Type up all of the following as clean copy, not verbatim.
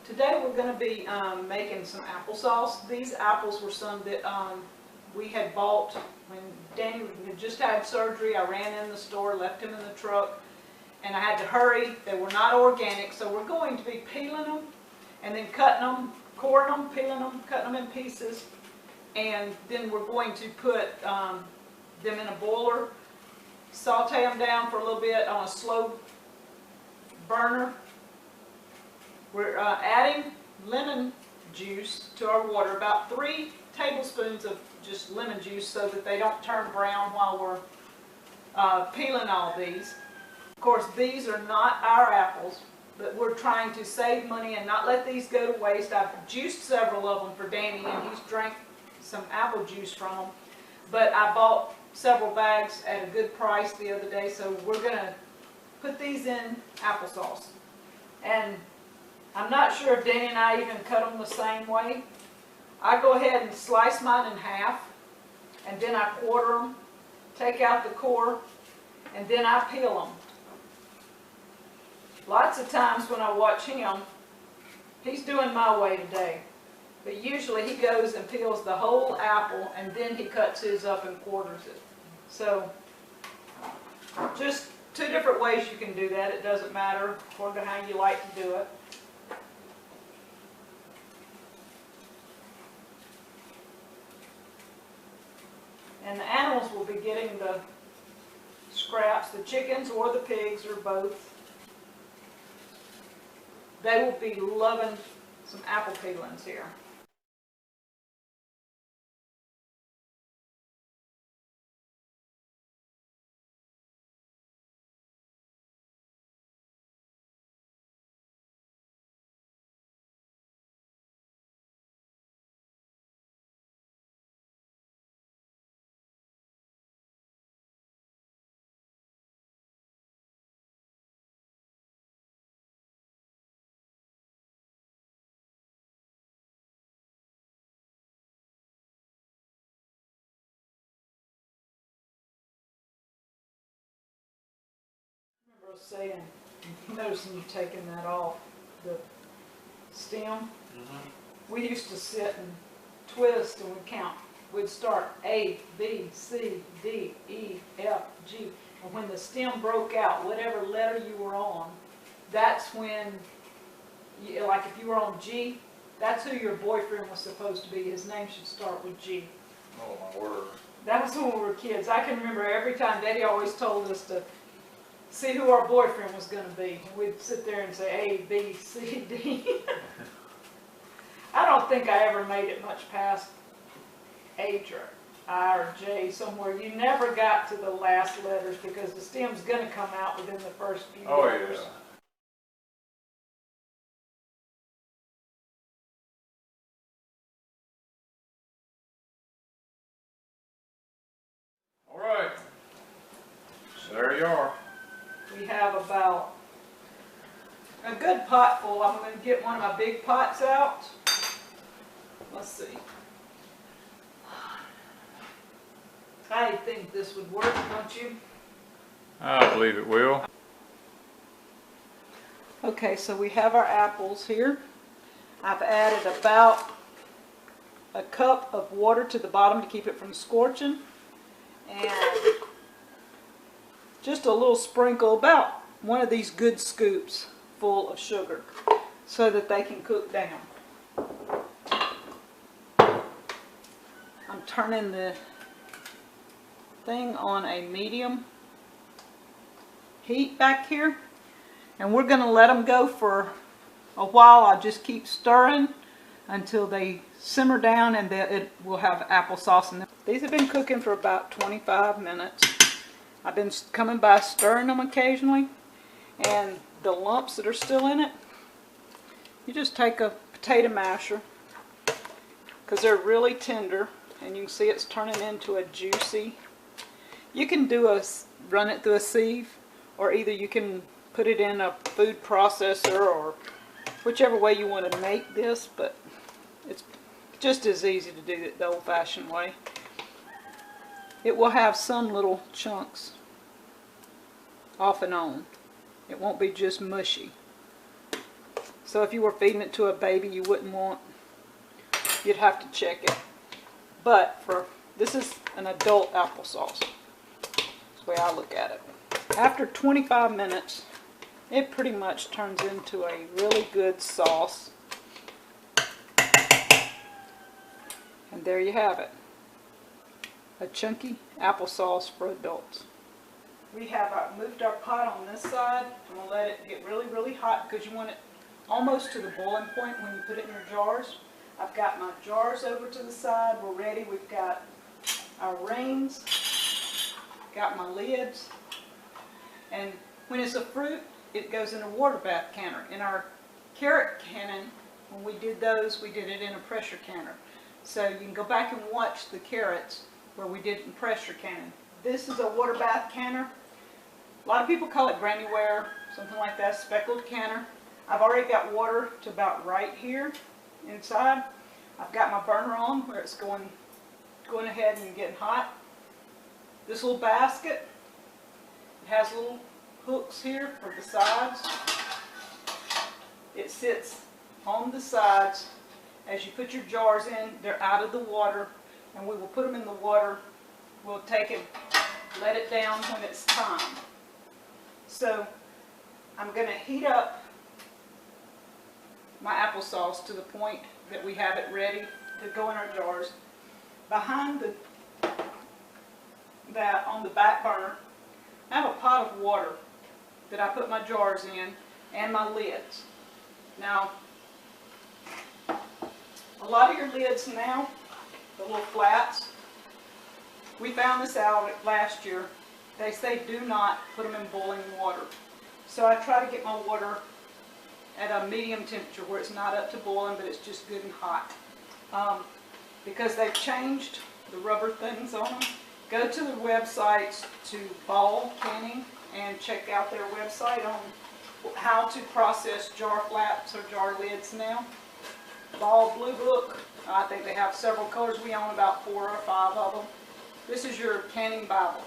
Today we're going to be making some applesauce. These apples were some that we had bought when Danny had just had surgery. I ran in the store, left him in the truck, and I had to hurry. They were not organic, so we're going to be peeling them and then cutting them, coring them, peeling them, cutting them in pieces, and then we're going to put them in a boiler, saute them down for a little bit on a slow burner. We're adding lemon juice to our water, about 3 tablespoons of just lemon juice so that they don't turn brown while we're peeling all these. Of course, these are not our apples, but we're trying to save money and not let these go to waste. I've juiced several of them for Danny, and he's drank some apple juice from them. But I bought several bags at a good price the other day, so we're going to put these in applesauce. And I'm not sure if Danny and I even cut them the same way. I go ahead and slice mine in half, and then I quarter them, take out the core, and then I peel them. Lots of times when I watch him, he's doing my way today. But usually he goes and peels the whole apple, and then he cuts his up and quarters it. So, just 2 different ways you can do that. It doesn't matter according to how you like to do it. And the animals will be getting the scraps, the chickens or the pigs or both. They will be loving some apple peelings here. I was saying, noticing you taking that off the stem. We used to sit and twist and we'd count. We'd start A, B, C, D, E, F, G. And when the stem broke out, whatever letter you were on, that's when, like if you were on G, that's who your boyfriend was supposed to be. His name should start with G. Oh my word. That was when we were kids. I can remember every time Daddy always told us to see who our boyfriend was going to be. We'd sit there and say A, B, C, D. I don't think I ever made it much past H or I or J somewhere. You never got to the last letters because the stem's going to come out within the first few letters. Yeah. All right. So there you are. We have about a good pot full. I'm going to get one of my big pots out. Let's see. I think this would work, don't you? I believe it will. Okay, so we have our apples here. I've added about a cup of water to the bottom to keep it from scorching. And just a little sprinkle, about one of these good scoops full of sugar so that they can cook down. I'm turning the thing on a medium heat back here, and we're going to let them go for a while. I'll just keep stirring until they simmer down, and then it will have applesauce in them. These have been cooking for about 25 minutes. I've been coming by stirring them occasionally, and the lumps that are still in it, you just take a potato masher, because they're really tender, and you can see it's turning into a juicy. You can run it through a sieve, or either you can put it in a food processor, or whichever way you want to make this, but it's just as easy to do it the old-fashioned way. It will have some little chunks off and on. It won't be just mushy. So if you were feeding it to a baby, you wouldn't want, you'd have to check it. But this is an adult applesauce. That's the way I look at it. After 25 minutes, it pretty much turns into a really good sauce. And there you have it. A chunky applesauce for adults. We have moved our pot on this side. I'm going to let it get really, really hot because you want it almost to the boiling point when you put it in your jars. I've got my jars over to the side. We're ready. We've got our rings, got my lids. And when it's a fruit, it goes in a water bath canner. In our carrot cannon, when we did those, we did it in a pressure canner. So you can go back and watch the carrots where we did it in pressure cannon. This is a water bath canner. A lot of people call it granny ware, something like that, speckled canner. I've already got water to about right here inside. I've got my burner on where it's going ahead and getting hot. This little basket, it has little hooks here for the sides. It sits on the sides. As you put your jars in, they're out of the water, and we will put them in the water. We'll take it, let it down when it's time. So I'm going to heat up my applesauce to the point that we have it ready to go in our jars. Behind that on the back burner, I have a pot of water that I put my jars in and my lids. Now, a lot of your lids now, the little flats, we found this out last year. They say do not put them in boiling water. So I try to get my water at a medium temperature where it's not up to boiling, but it's just good and hot. Because they've changed the rubber things on them. Go to the websites to Ball Canning and check out their website on how to process jar flaps or jar lids now. Ball Blue Book, I think they have several colors. We own about 4 or 5 of them. This is your canning Bible.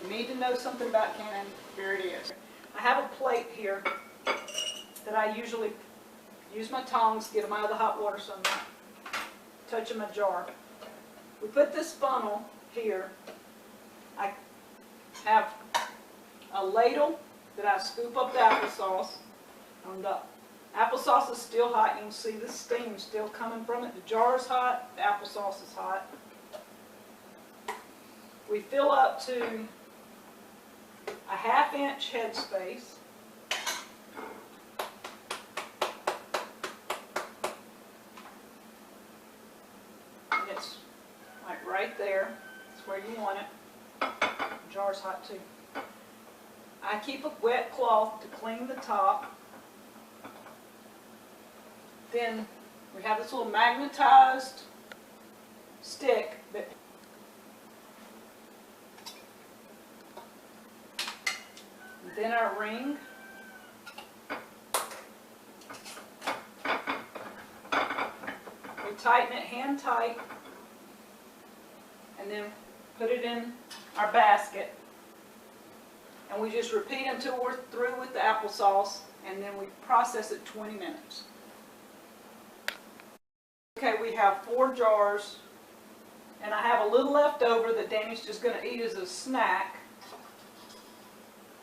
You need to know something about canning, here it is. I have a plate here that I usually use my tongs, get them out of the hot water so I'm not touching my jar. We put this funnel here. I have a ladle that I scoop up the applesauce. And the applesauce is still hot. You can see the steam still coming from it. The jar is hot, the applesauce is hot. We fill up to a 1/2 inch headspace. And it's like right there. It's where you want it. The jar's hot too. I keep a wet cloth to clean the top. Then we have this little magnetized stick that then our ring. We tighten it hand tight and then put it in our basket. And we just repeat until we're through with the applesauce, and then we process it 20 minutes. Okay, we have 4 jars, and I have a little left over that Danny's just going to eat as a snack.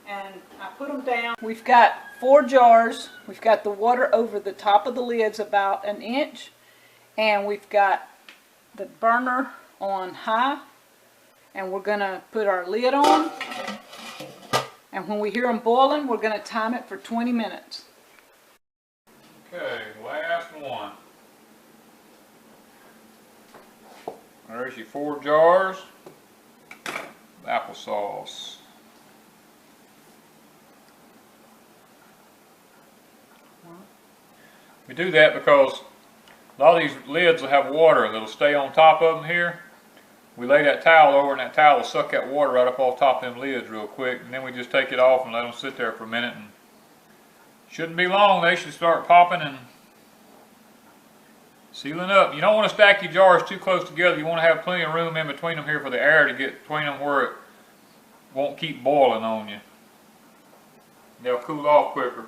And I put them down. We've got 4 jars. We've got the water over the top of the lids about 1 inch, and we've got the burner on high, and we're going to put our lid on. And when we hear them boiling, we're going to time it for 20 minutes. Okay, last one. There's your 4 jars of applesauce. We do that because a lot of these lids will have water and it'll stay on top of them here. We lay that towel over and that towel will suck that water right up off top of them lids real quick, and then we just take it off and let them sit there for a minute, and shouldn't be long. They should start popping and sealing up. You don't want to stack your jars too close together. You want to have plenty of room in between them here for the air to get between them where it won't keep boiling on you. They'll cool off quicker.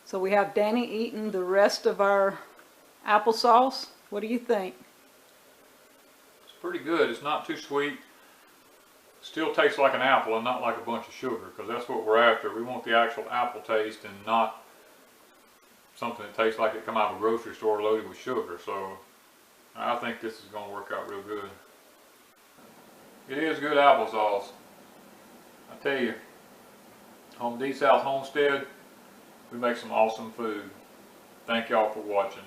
So we have Danny eating the rest of our applesauce. What do you think? It's pretty good. It's not too sweet. Still tastes like an apple and not like a bunch of sugar, because that's what we're after. We want the actual apple taste and not something that tastes like it come out of a grocery store loaded with sugar. So I think this is going to work out real good. It is good applesauce. I tell you, Home D South Homestead, we make some awesome food. Thank y'all for watching.